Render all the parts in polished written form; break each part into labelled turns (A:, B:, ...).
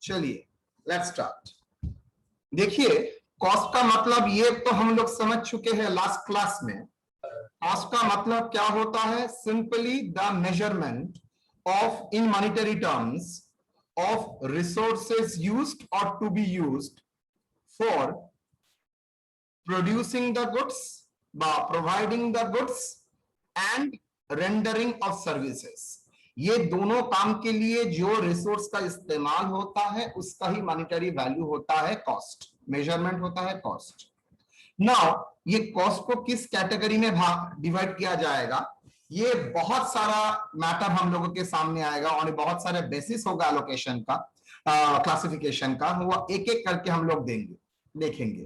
A: चलिए let's start. देखिए cost का मतलब ये तो हम लोग समझ चुके हैं लास्ट क्लास में। कॉस्ट का मतलब क्या होता है? Simply the measurement of in monetary terms of resources used और to be used for producing the goods, providing the goods and rendering of services. ये दोनों काम के लिए जो रिसोर्स का इस्तेमाल होता है उसका ही मॉनेटरी वैल्यू होता है कॉस्ट, मेजरमेंट होता है कॉस्ट। नाउ ये कॉस्ट को किस कैटेगरी में डिवाइड किया जाएगा, ये बहुत सारा मैटर हम लोगों के सामने आएगा और बहुत सारे बेसिस होगा एलोकेशन का, क्लासिफिकेशन का, वो एक एक करके हम लोग देखेंगे।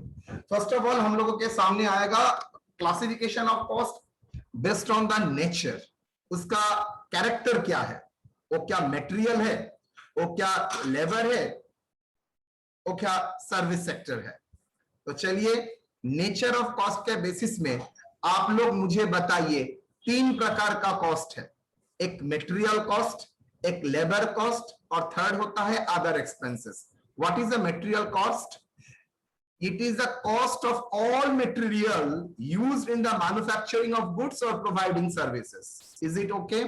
A: फर्स्ट ऑफ ऑल हम लोगों के सामने आएगा classification of cost based on the nature. उसका कैरेक्टर क्या है, वो क्या मटेरियल है, वो क्या लेबर है, वो क्या सर्विस सेक्टर है। तो चलिए नेचर ऑफ कॉस्ट के बेसिस में आप लोग मुझे बताइए, तीन प्रकार का कॉस्ट है। एक मटेरियल कॉस्ट, एक लेबर कॉस्ट और थर्ड होता है other expenses. What is the material cost? It is the cost of all material used in the manufacturing of goods or providing services. Is it okay?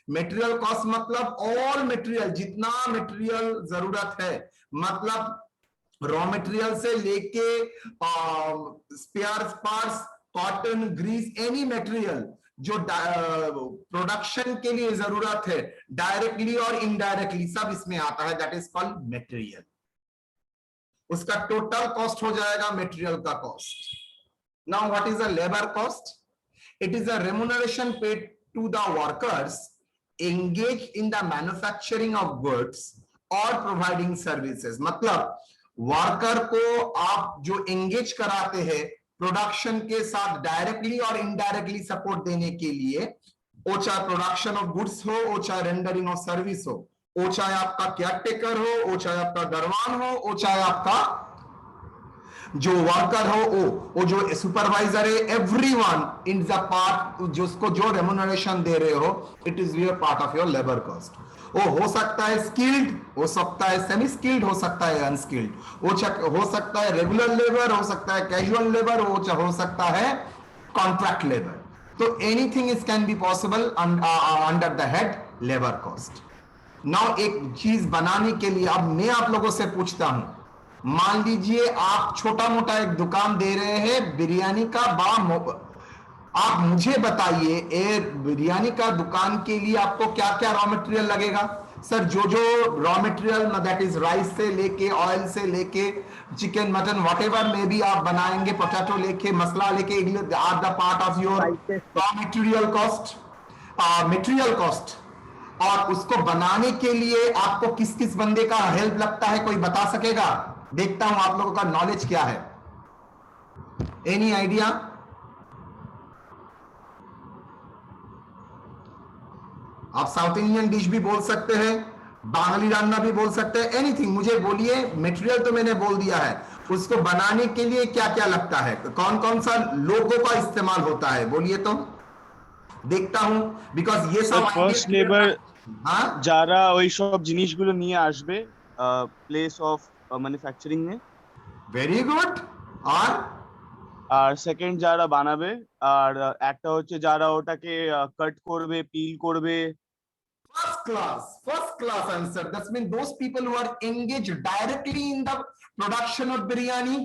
A: Material cost मतलब all material, जितना material जरूरत है, मतलब raw material से लेके spare parts, cotton, grease, any material जो production के लिए जरूरत है, डायरेक्टली और इनडायरेक्टली सब इसमें आता है। That is called material. उसका टोटल कॉस्ट हो जाएगा मटेरियल का cost. Now what is the labour cost? It is a remuneration paid to the workers engage in the manufacturing of goods और प्रोवाइडिंग सर्विसेज। मतलब वर्कर को आप जो engage कराते हैं प्रोडक्शन के साथ डायरेक्टली और इनडायरेक्टली सपोर्ट देने के लिए, वो चाहे प्रोडक्शन ऑफ गुड्स हो, वो चाहे रेंडरिंग ऑफ सर्विस हो, वो चाहे आपका केयरटेकर हो, वो चाहे आपका दरवान हो, वो चाहे आपका जो वर्कर हो, वो जो सुपरवाइजर है, एवरीवन इन द पार्ट, जिसको जो रेम्युनरेशन दे रहे हो, it is your part of your labour cost. वो हो सकता है स्किल्ड, हो सकता है सेमी स्किल्ड, हो सकता है अनस्किल्ड, वो हो सकता है रेगुलर लेबर, हो सकता है कैजुअल लेबर, हो सकता है कॉन्ट्रैक्ट लेबर। तो anything is can be possible under the head labour cost. Now एक चीज बनाने के लिए अब मैं आप लोगों से पूछता हूं, मान लीजिए आप छोटा मोटा एक दुकान दे रहे हैं बिरयानी का, आप मुझे बताइए ए बिरयानी का दुकान के लिए आपको क्या क्या रॉ मटेरियल लगेगा? सर जो raw material, that is rice से लेके, ऑयल से लेके, चिकन, मटन, व्हाटएवर में भी आप बनाएंगे, पोटैटो लेके, मसाला लेके, are the part of your raw material cost, material cost. और उसको बनाने के लिए आपको किस किस बंदे का हेल्प लगता है, कोई बता सकेगा? देखता हूं आप लोगों का नॉलेज क्या है। Any idea? आप साउथ इंडियन डिश भी बोल सकते हैं, बांगली रान्ना भी बोल सकते हैं, एनीथिंग मुझे बोलिए। मटेरियल तो मैंने बोल दिया है, उसको बनाने के लिए क्या क्या लगता है, कौन कौन सा लोगों का इस्तेमाल होता है, बोलिए तो देखता हूं। बिकॉज ये सब
B: ফার্স্ট লেবার যারা ওই সব জিনিসগুলো নিয়ে আসবে প্লেস অফ ম্যানুফ্যাকচারিং এ।
A: Very good.
B: আর সেকেন্ড যারা বানাবে, আর একটা হচ্ছে যারা ওটাকে কাট করবে, পিল করবে।
A: First class answer. That means those people who are engaged directly in the production of biryani,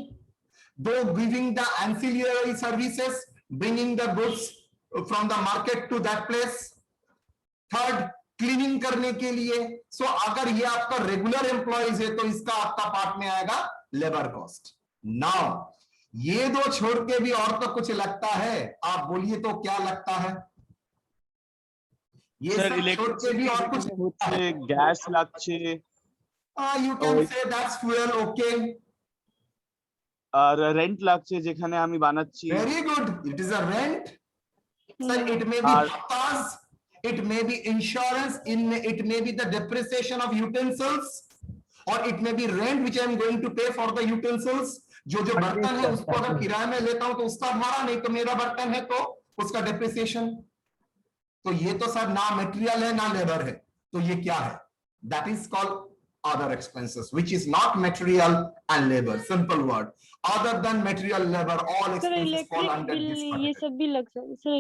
A: though giving the ancillary services, bringing the goods from the market to that place. Third, cleaning करने के लिए। सो अगर ये आपका regular employees है तो इसका आपका पार्ट में आएगा लेबर कॉस्ट। नाउ ये दो छोड़ के भी और तो कुछ लगता है, आप बोलिए तो क्या लगता है? ये सब छोड़ के भी और कुछ
B: होता है, गैस লাগছে,
A: you can say that's fuel, okay।
B: আর রেন্ট লাগছে যেখানে আমি বানাচ্ছি।
A: Very good, it is a rent. Sir, it may be bhatas, it may be insurance, it may be the depreciation of utensils, or it may be rent which I am going to pay for the utensils। जो बर्तन है उसको अगर किराए में लेता हूं तो उसका भाड़ा, नहीं तो मेरा बर्तन है तो उसका डेप्रिसिएशन। तो ये तो सर ना मटेरियल है ना लेबर है, तो ये क्या है? That is called other expenses, which is not material and labor. Simple word. Other than material, labor, all
C: sir
A: expenses fall
C: electric
A: under
C: bill
A: this
C: ये
A: category.
C: सब भी लग सकता है सर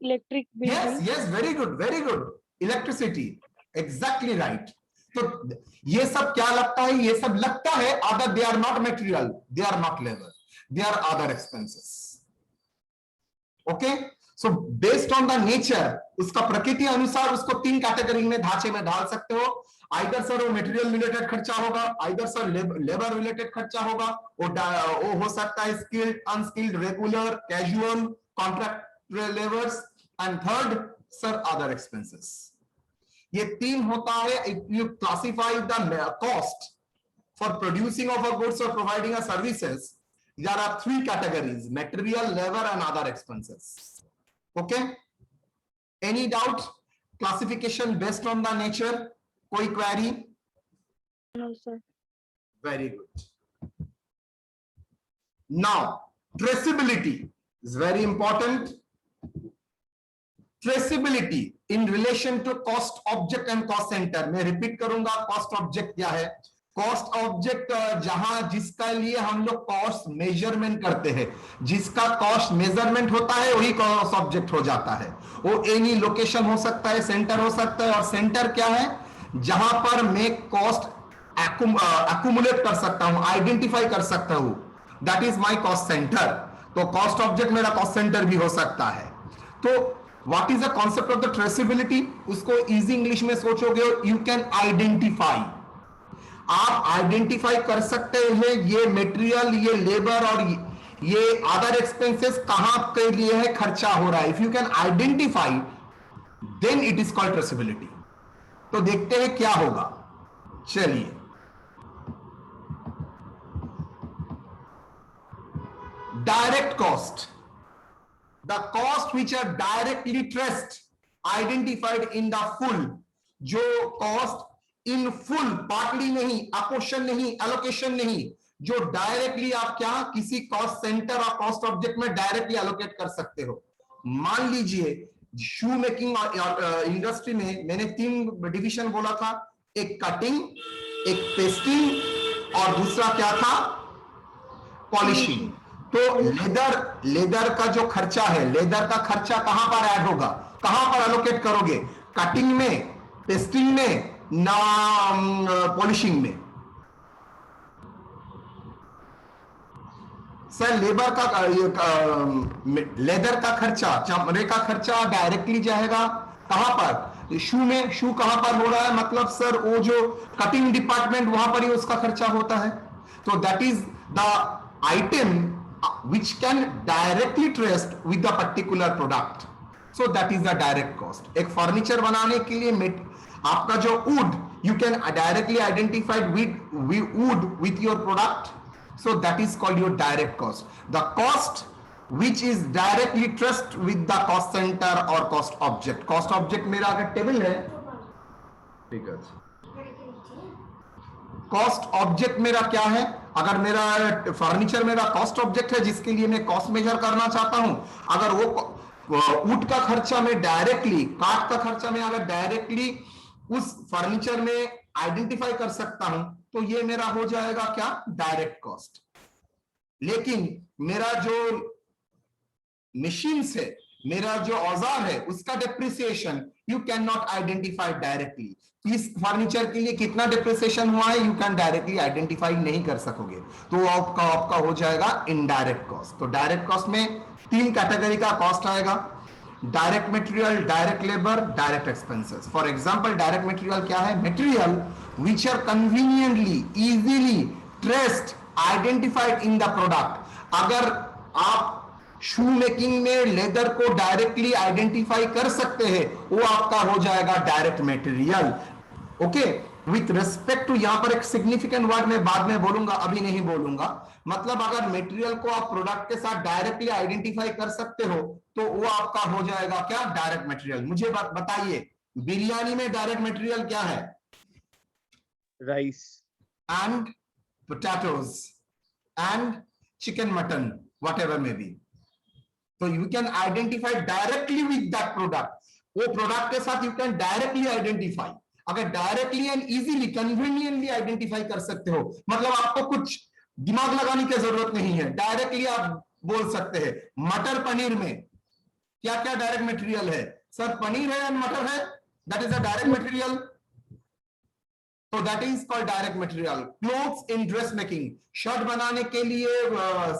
C: इलेक्ट्रिक बिल
A: Yes,
C: भी
A: yes, very good, very good. Electricity, exactly right. तो ये सब क्या लगता है? ये सब लगता है other, they are not material, they are not labor, they are other expenses. Okay, so based on the nature, उसका प्रकृति अनुसार उसको तीन कैटेगरी में ढांचे में डाल सकते हो. आइदर सर वो मटेरियल रिलेटेड खर्चा होगा, आइदर सर लेबर रिलेटेड खर्चा होगा, वो हो सकता है skilled, unskilled, regular, casual, contract labours, and third sir other expenses. ये तीन होता है. If you classify the cost for producing of a goods और providing a services, there are three categories: material, labor and other expenses. Okay, any doubt? Classification based on the nature. कोई query?
C: No sir.
A: Very good. Now traceability is very important. Traceability in relation to cost object and cost center. मैं repeat करूंगा. cost object क्या है? Cost object जहां जिसका लिए हम लोग कॉस्ट मेजरमेंट करते हैं, जिसका कॉस्ट मेजरमेंट होता है वही कॉस्ट ऑब्जेक्ट हो जाता है. वो एनी लोकेशन हो सकता है, सेंटर हो सकता है. और सेंटर क्या है? जहां पर मैं कॉस्ट एक्युमुलेट कर सकता हूं, आइडेंटिफाई कर सकता हूं, that is my cost centre. तो कॉस्ट ऑब्जेक्ट मेरा कॉस्ट सेंटर भी हो सकता है. तो what is the concept of the traceability? उसको इजी इंग्लिश में सोचोगे, यू कैन आइडेंटिफाई. आप आइडेंटिफाई कर सकते हैं ये मटेरियल, ये लेबर और ये अदर एक्सपेंसेस कहां के लिए है खर्चा हो रहा है. If you can identify then it is called traceability. तो देखते हैं क्या होगा. चलिए, direct cost, the cost which are directly traced, identified in the full. जो कॉस्ट इन फुल, पार्टली नहीं, अपोर्शन नहीं, एलोकेशन नहीं, जो डायरेक्टली आप क्या किसी कॉस्ट सेंटर और कॉस्ट ऑब्जेक्ट में डायरेक्टली एलोकेट कर सकते हो. मान लीजिए शू मेकिंग इंडस्ट्री में मैंने तीन डिवीजन बोला था, एक कटिंग, एक पेस्टिंग और दूसरा क्या था? पॉलिशिंग. तो लेदर का जो खर्चा है, लेदर का खर्चा कहां पर ऐड होगा, कहां पर एलोकेट करोगे? कटिंग में, पेस्टिंग में, ना पॉलिशिंग में? सर लेबर का लेदर का खर्चा, चमड़े का खर्चा डायरेक्टली जाएगा कहां पर? शू में. शू कहां पर हो रहा है? मतलब सर वो जो कटिंग डिपार्टमेंट वहां पर ही उसका खर्चा होता है. तो that is the item which can directly traced with the particular product. So that is the direct cost. एक फर्नीचर बनाने के लिए आपका जो wood, you can directly identify with wood with your product. So that is called your direct cost. The cost which is directly traced with the cost center or cost object. Cost object मेरा अगर table है, ठीक है. Cost object मेरा क्या है? अगर मेरा फर्नीचर मेरा कॉस्ट ऑब्जेक्ट है जिसके लिए मैं कॉस्ट मेजर करना चाहता हूं, अगर वो वुड का खर्चा में डायरेक्टली, काठ का खर्चा में अगर डायरेक्टली उस फर्नीचर में आइडेंटिफाई कर सकता हूं, तो ये मेरा हो जाएगा क्या? Direct cost. लेकिन मेरा जो मशीन है, मेरा जो औजार है, उसका depreciation you can not identify directly. इस फर्नीचर के लिए कितना डिप्रिसिएशन हुआ है यू कैन डायरेक्टली आइडेंटिफाई नहीं कर सकोगे. तो आपका हो जाएगा इनडायरेक्ट कॉस्ट. तो डायरेक्ट कॉस्ट में तीन कैटेगरी का कॉस्ट आएगा: direct material, direct labour, direct expenses. For example direct material क्या है? Material which are conveniently, easily traced, identified in the product. अगर आप शू मेकिंग में लेदर को डायरेक्टली आइडेंटिफाई कर सकते हैं, वो आपका हो जाएगा direct material. Okay, with respect to, यहां पर एक सिग्निफिकेंट वर्ड मैं बाद में बोलूंगा, अभी नहीं बोलूंगा. मतलब अगर मटेरियल को आप प्रोडक्ट के साथ डायरेक्टली आइडेंटिफाई कर सकते हो तो वो आपका हो जाएगा क्या? Direct material. मुझे बताइए बिरयानी में डायरेक्ट मटेरियल क्या है?
B: Rice
A: and potatoes and chicken, mutton, whatever may be. So you can identify directly with that product. वो प्रोडक्ट के साथ you can directly identify. अगर directly and easily conveniently identify कर सकते हो, मतलब आपको कुछ दिमाग लगाने की जरूरत नहीं है, डायरेक्टली आप बोल सकते हैं मटर पनीर में क्या क्या डायरेक्ट मटेरियल है, सर पनीर है एंड मटर है, that is a direct material, तो that is called direct material. Clothes in dress making, shirt बनाने के लिए,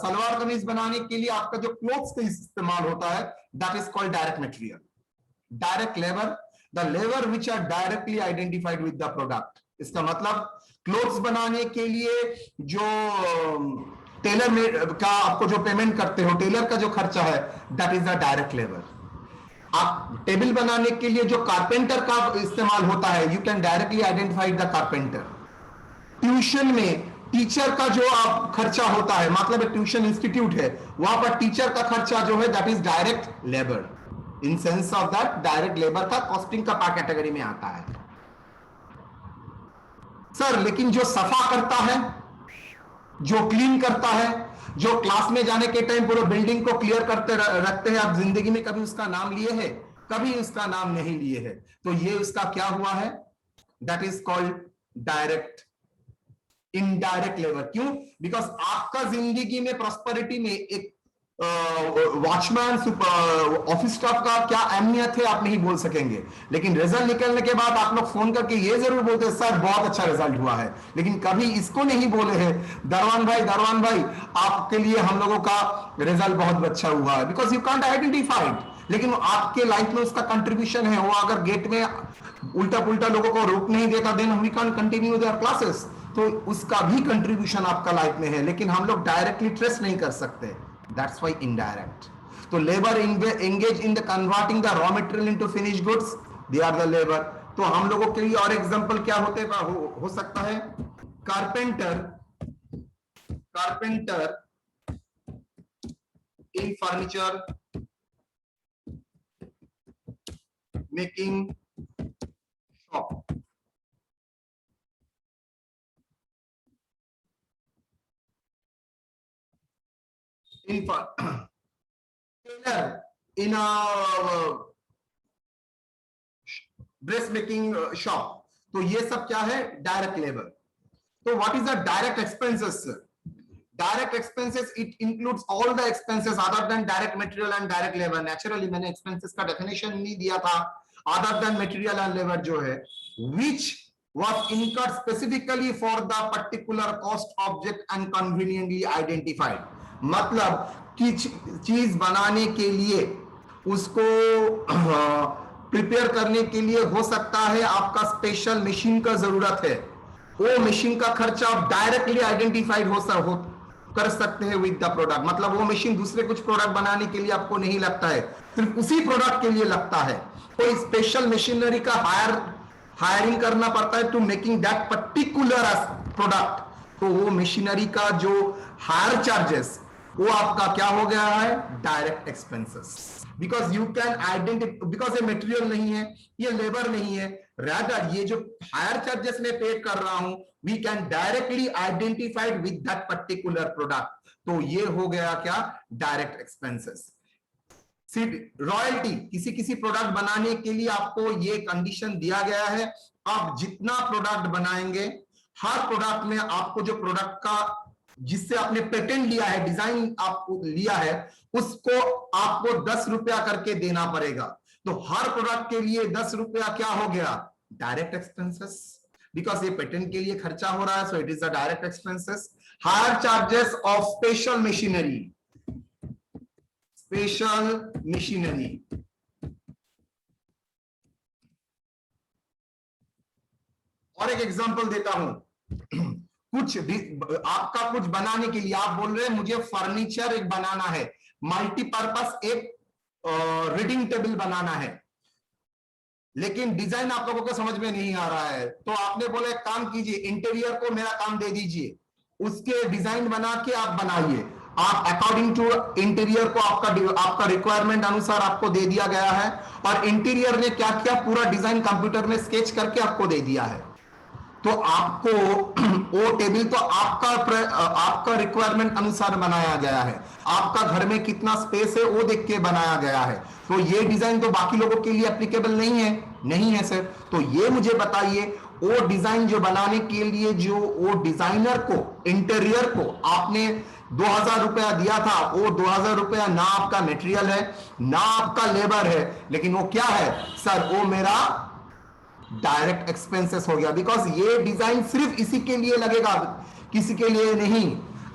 A: सलवार कमीज बनाने के लिए आपका जो क्लोथ्स का इस्तेमाल होता है, that is called direct material. Direct labour, the labour which are directly identified with the product. इसका मतलब क्लोथ्स बनाने के लिए जो टेलर में का आपको जो पेमेंट करते हो, टेलर का जो खर्चा है, that is the direct labour. आप टेबल बनाने के लिए जो कारपेंटर का इस्तेमाल होता है, you can directly identify the carpenter. Tuition में टीचर का जो आप खर्चा होता है, मतलब ट्यूशन इंस्टीट्यूट है, वहां पर टीचर का खर्चा जो है, that is direct labour. In sense of that direct labour का कॉस्टिंग का कैटेगरी में आता है। सर लेकिन जो सफा करता है, जो क्लीन करता है, जो क्लास में जाने के टाइम पूरे बिल्डिंग को क्लियर करते रखते हैं, आप जिंदगी में कभी उसका नाम लिए हैं? कभी उसका नाम नहीं लिए हैं, तो ये उसका क्या हुआ है, that is called direct indirect labour. क्यों? बिकॉज आपका जिंदगी में प्रॉस्पेरिटी में एक वॉचमैन ऑफिस स्टाफ का क्या अहमियत है आप नहीं बोल सकेंगे, लेकिन रिजल्ट निकलने के बाद आप लोग फोन करके ये जरूर बोलते हैं सर बहुत अच्छा रिजल्ट हुआ है, लेकिन कभी इसको नहीं बोले हैं दरवान भाई आपके लिए हम लोगों का रिजल्ट बहुत अच्छा हुआ है, बिकॉज यू कांट आइडेंटिफाइड। लेकिन आपके लाइफ में उसका कंट्रीब्यूशन है, वो अगर गेट में उल्टा पुल्टा लोगों को रोक नहीं देता, then we can't continue their classes, तो उसका भी कंट्रीब्यूशन आपका लाइफ में है, लेकिन हम लोग डायरेक्टली ट्रेस नहीं कर सकते, that's why indirect। तो labor engage in the converting the raw material into finished goods, they are the labor। तो हम लोगों के लिए और एग्जांपल क्या होते हो सकता है, carpenter in furniture making shop, in tailor in a dress making shop, तो ये सब क्या है, डायरेक्ट लेबर। तो what is the direct expenses? Direct expenses it includes all the expenses other than direct material and direct labour. Naturally मैंने expenses का definition नहीं दिया था, other than material and labour जो है, which was incurred specifically for the particular cost object and conveniently identified। मतलब कि चीज बनाने के लिए, उसको प्रिपेयर करने के लिए हो सकता है आपका स्पेशल मशीन का जरूरत है, वो मशीन का खर्चा आप डायरेक्टली आइडेंटिफाइड कर सकते हैं विद द प्रोडक्ट। मतलब वो मशीन दूसरे कुछ प्रोडक्ट बनाने के लिए आपको नहीं लगता है, सिर्फ उसी प्रोडक्ट के लिए लगता है, कोई स्पेशल मशीनरी का हायरिंग करना पड़ता है to making that particular product, तो वो मशीनरी का जो हायर चार्जेस, वो आपका क्या हो गया है, direct expenses. Because you can identify, because ये मटेरियल नहीं है, ये लेबर नहीं है, रादर ये जो हायर चार्जेस में पे कर रहा हूं, we can directly identified with that particular product, तो ये हो गया क्या, डायरेक्ट एक्सपेंसेस। रॉयल्टी, किसी प्रोडक्ट बनाने के लिए आपको ये कंडीशन दिया गया है, आप जितना प्रोडक्ट बनाएंगे, हर प्रोडक्ट में आपको जो प्रोडक्ट का जिससे आपने पेटेंट लिया है, डिजाइन आपको लिया है, उसको आपको 10 रुपया करके देना पड़ेगा। तो हर प्रोडक्ट के लिए 10 रुपया क्या हो गया, डायरेक्ट एक्सपेंसेस, बिकॉज ये पेटेंट के लिए खर्चा हो रहा है, so it is a direct expenses. Higher charges of special machinery, और एक एग्जांपल देता हूं, कुछ आपका कुछ बनाने के लिए आप बोल रहे हैं मुझे फर्नीचर एक बनाना है, मल्टीपर्पस एक रीडिंग टेबल बनाना है, लेकिन डिजाइन आप लोगों को समझ में नहीं आ रहा है, तो आपने बोला एक काम कीजिए, इंटीरियर को मेरा काम दे दीजिए, उसके डिजाइन बना के आप बनाइए। आप अकॉर्डिंग टू इंटीरियर को आपका रिक्वायरमेंट अनुसार आपको दे दिया गया है, और इंटीरियर ने क्या किया, पूरा डिजाइन कंप्यूटर में स्केच करके आपको दे दिया है। तो आपको वो टेबल तो आपका रिक्वायरमेंट अनुसार बनाया गया है, आपका घर में कितना स्पेस है वो देख के बनाया गया है, तो ये डिजाइन तो बाकी लोगों के लिए एप्लीकेबल नहीं है, नहीं है सर। तो ये मुझे बताइए, वो डिजाइन जो बनाने के लिए जो वो डिजाइनर को, इंटीरियर को आपने 2000 रुपया दिया था, वो 2000 रुपया ना आपका मटेरियल है ना आपका लेबर है, लेकिन वो क्या है सर, वो मेरा डायरेक्ट एक्सपेंसेस हो गया। बिकॉज ये डिजाइन सिर्फ इसी के लिए लगेगा, किसी के लिए नहीं।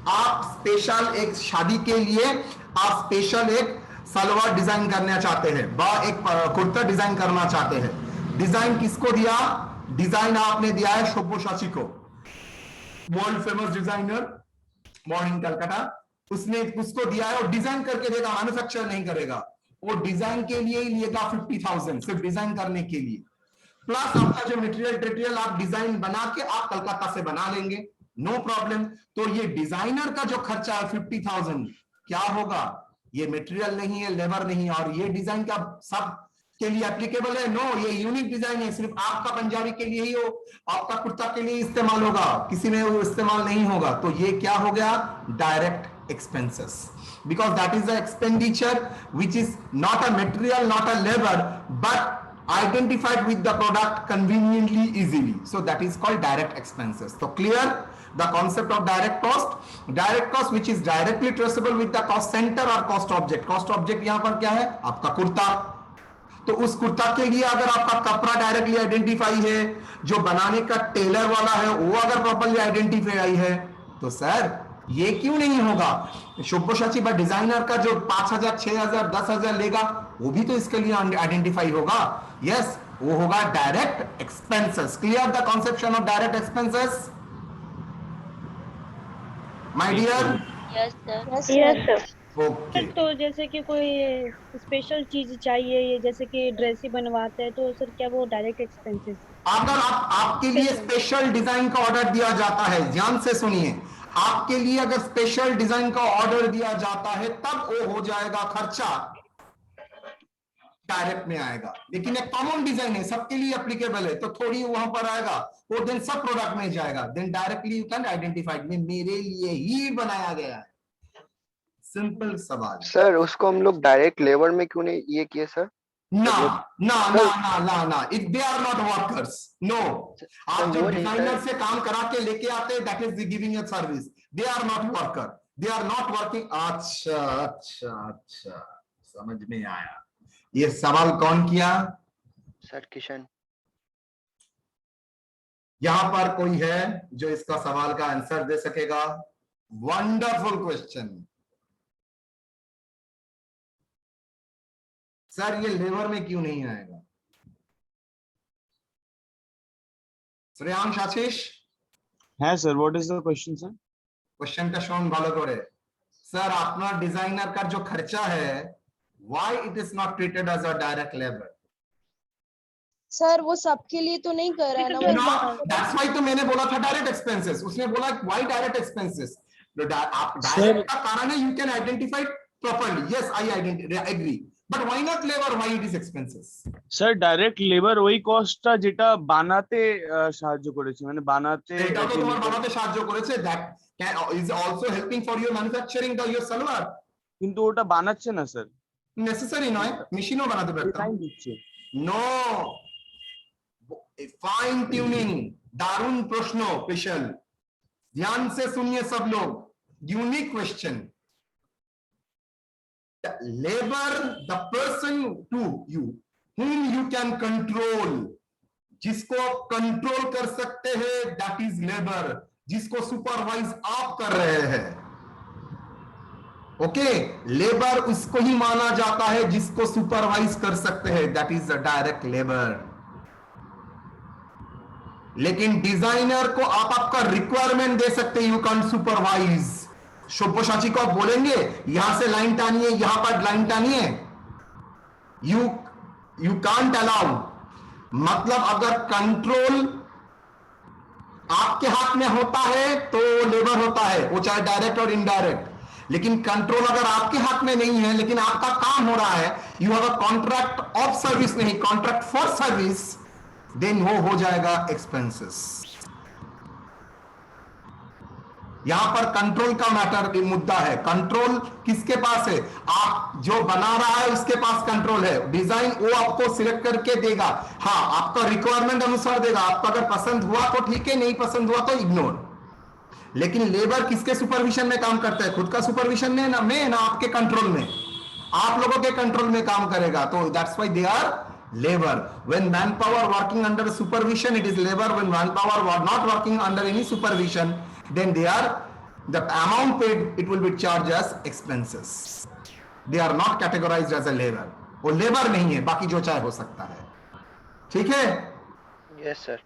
A: आप स्पेशल एक शादी के लिए आप स्पेशल एक सलवार डिजाइन करना चाहते हैं, एक कुर्ता डिजाइन करना चाहते हैं, डिजाइन किसको दिया? डिजाइन आपने दिया है सब्यसाची को, world famous designer, morning Calcutta, उसने उसको दिया है और डिजाइन करके देगा, मैन्युफैक्चर नहीं करेगा। वो डिजाइन के लिए ही लेगा 50,000 सिर्फ डिजाइन करने के लिए, प्लस आपका जो मटेरियल आप डिजाइन बना के आप कलकत्ता से बना लेंगे, नो प्रॉब्लम। तो ये डिजाइनर का जो खर्चा है 50,000 क्या होगा? ये मटेरियल नहीं है, लेबर नहीं है, और ये डिजाइन का सब के लिए एप्लीकेबल है? नो, ये यूनिक डिजाइन है, सिर्फ आपका पंजाबी के लिए ही हो, आपका कुर्ता के लिए इस्तेमाल होगा, किसी में वो इस्तेमाल नहीं होगा। तो ये क्या हो गया? Direct expenses, because that is the expenditure which is not a material, not a labor, but identified with the product conveniently, easily. So that is called direct expenses. So clear the concept of direct cost? Direct cost which is directly traceable with the cost center or cost object. Cost object यहाँ पर क्या है? आपका कुर्ता। तो उस कुर्ता के लिए अगर आपका कपड़ा डायरेक्टली आइडेंटिफाई है, जो बनाने का टेलर वाला है वो अगर प्रॉपर्ली आइडेंटिफाई है, तो सर ये क्यों नहीं होगा? सब्यसाची बा डिजाइनर का जो 5,000, 6,000, 10,000 लेगा, वो भी तो इसके लिए आइडेंटिफाई होगा। यस, वो होगा direct expenses. Clear the conception of direct expenses my dear?
D: Yes sir.
C: Yes sir.
A: Okay.
C: तो जैसे कि कोई स्पेशल चीज चाहिए, ये जैसे कि ड्रेस ही बनवाते हैं, तो सर क्या वो डायरेक्ट एक्सपेंसेस?
A: अगर आपके लिए स्पेशल डिजाइन का ऑर्डर दिया जाता है, ध्यान से सुनिए, आपके लिए अगर स्पेशल डिजाइन का ऑर्डर दिया जाता है तब वो हो जाएगा खर्चा, डायरेक्ट में आएगा। लेकिन एक कॉमन डिजाइन है, सबके लिए एप्लीकेबल है, तो थोड़ी वहां पर आएगा, वो देन सब प्रोडक्ट में जाएगा, then directly you can identify में मेरे लिए ही बनाया गया है। सिंपल सवाल
E: सर। उसको हम लोग डायरेक्ट लेबर में क्यों नहीं ये किए सर?
A: ना ना ना ना ना ना, if they are not workers, no. आप जब डिजाइनर से काम करा के लेके आते हैं, that is giving a service, they are not worker, they are not working. अच्छा अच्छा अच्छा, समझ में आया। ये सवाल कौन किया?
E: सर किशन।
A: यहां पर कोई है जो इसका सवाल का आंसर दे सकेगा? वंडरफुल क्वेश्चन सर, ये लेबर में क्यों नहीं आएगा? श्रेयांश, आशीष?
B: হ্যাঁ sir, what is the question sir?
A: क्वेश्चनটা শোন ভালো করে। স্যার, আপনার ডিজাইনার का जो खर्चा है, why it is not treated as a direct labor?
D: Sir वो सबके लिए तो नहीं कर रहा है ना
A: No,
D: वो।
A: that's why तो मैंने बोला था डायरेक्ट एक्सपेंसेस। उसने बोला why डायरेक्ट एक्सपेंसेस? आप डायरेक्ट का कारण है, you can identify properly. Yes, I agree, but why not labor? Why it is expenses?
B: Sir direct labour ওই কস্টটা যেটা বানাতে সাহায্য করেছে, মানে বানাতে
A: এটা তো তোমার বানাতে সাহায্য করেছে, that is also helping for your manufacturing your salwar,
B: কিন্তু ওটা বানাচ্ছে না স্যার,
A: নেসেসারি নয়, মেশিনও বানাতে পারতাম।
B: ডিজাইন দিচ্ছে।
A: No, fine tuning. दारुण प्रश्न पेशल, ध्यान से सुनिए सब लोग, unique question. Labour, the person to you whom you can control, जिसको कंट्रोल कर सकते हैं, दैट इज लेबर, जिसको सुपरवाइज आप कर रहे हैं। ओके, लेबर उसको ही माना जाता है जिसको सुपरवाइज कर सकते हैं, that is the direct labour. लेकिन डिजाइनर को आप आपका रिक्वायरमेंट दे सकते हैं, यू कैन सुपरवाइज। सब्यसाची को आप बोलेंगे यहां से लाइन टानिए, यहां पर लाइन टानिए, यू कांट अलाउ। मतलब अगर कंट्रोल आपके हाथ में होता है तो लेबर होता है, वो चाहे डायरेक्ट और इनडायरेक्ट। लेकिन कंट्रोल अगर आपके हाथ में नहीं है, लेकिन आपका काम हो रहा है, you have a contract of service, नहीं कॉन्ट्रैक्ट फॉर सर्विस, देन वो हो जाएगा एक्सपेंसेस। यहां पर कंट्रोल का मैटर मुद्दा है। कंट्रोल किसके पास है? आप जो बना रहा है उसके पास कंट्रोल है। डिजाइन वो आपको सिलेक्ट करके देगा, हाँ आपका रिक्वायरमेंट अनुसार देगा। आपको अगर पसंद हुआ तो ठीक है, नहीं पसंद हुआ तो इग्नोर। लेकिन लेबर किसके सुपरविजन में काम करता है? खुद का सुपरविजन में ना आपके कंट्रोल में, आप लोगों के कंट्रोल में काम करेगा। तो that's why they are labor. When manpower working under supervision, it is labor. When manpower were not working under any supervision, then they are, the amount paid, it will be charged as expenses. They are not categorized as a labor. वो labor नहीं है, बाकी जो चाहे हो सकता है। ठीक है?
E: Yes sir.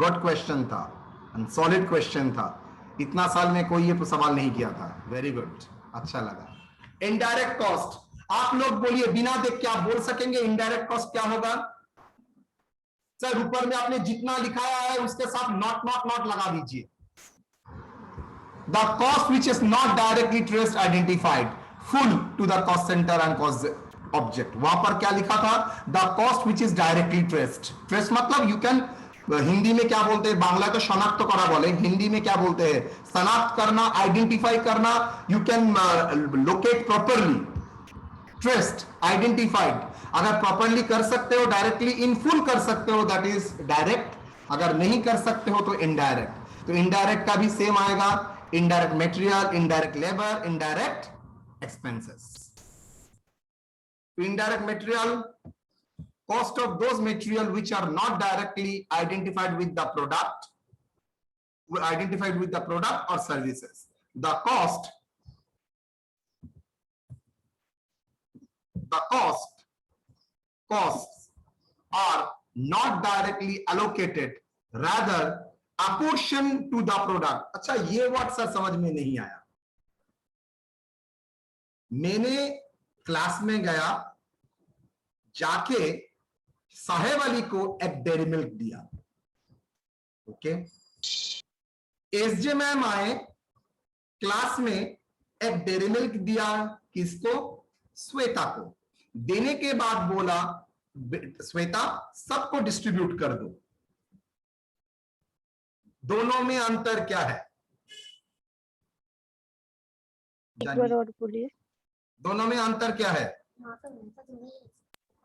A: Good question था, solid question था। इतना साल में कोई ये सवाल नहीं किया था। वेरी गुड, अच्छा लगा। इनडायरेक्ट कॉस्ट, आप लोग बोलिए, बिना देख के आप बोल सकेंगे इनडायरेक्ट कॉस्ट क्या होगा? सर ऊपर में आपने जितना लिखाया है उसके साथ नॉट नॉट नॉट लगा दीजिए। The cost which is not directly traced identified full to the cost centre and cost object. वहां पर क्या लिखा था? The cost which is directly traced. Trace मतलब यू कैन, हिंदी में क्या बोलते हैं, बांग्ला को शनाख्त करा बोले, हिंदी में क्या बोलते हैं? शनाख्त करना, आइडेंटिफाई करना। You can locate properly, traced, identified. अगर प्रॉपरली कर सकते हो, डायरेक्टली इन फुल कर सकते हो, दैट इज डायरेक्ट। अगर नहीं कर सकते हो तो इनडायरेक्ट। तो इनडायरेक्ट का भी सेम आएगा, indirect material, indirect labour, indirect expenses. Indirect material, cost of those material which are not directly identified with the product or services. The costs are not directly allocated, rather apportioned to the product. अच्छा, ये word sir समझ में नहीं आया। मैंने class में गया, जाके साहेब अली को एक डेयरी मिल्क दिया, ओके। एसजे मैम आए, क्लास में एक डेयरी मिल्क दिया, किसको? श्वेता को। देने के बाद बोला, श्वेता सबको डिस्ट्रीब्यूट कर दो। दोनों में अंतर क्या है? दोनों में अंतर क्या है?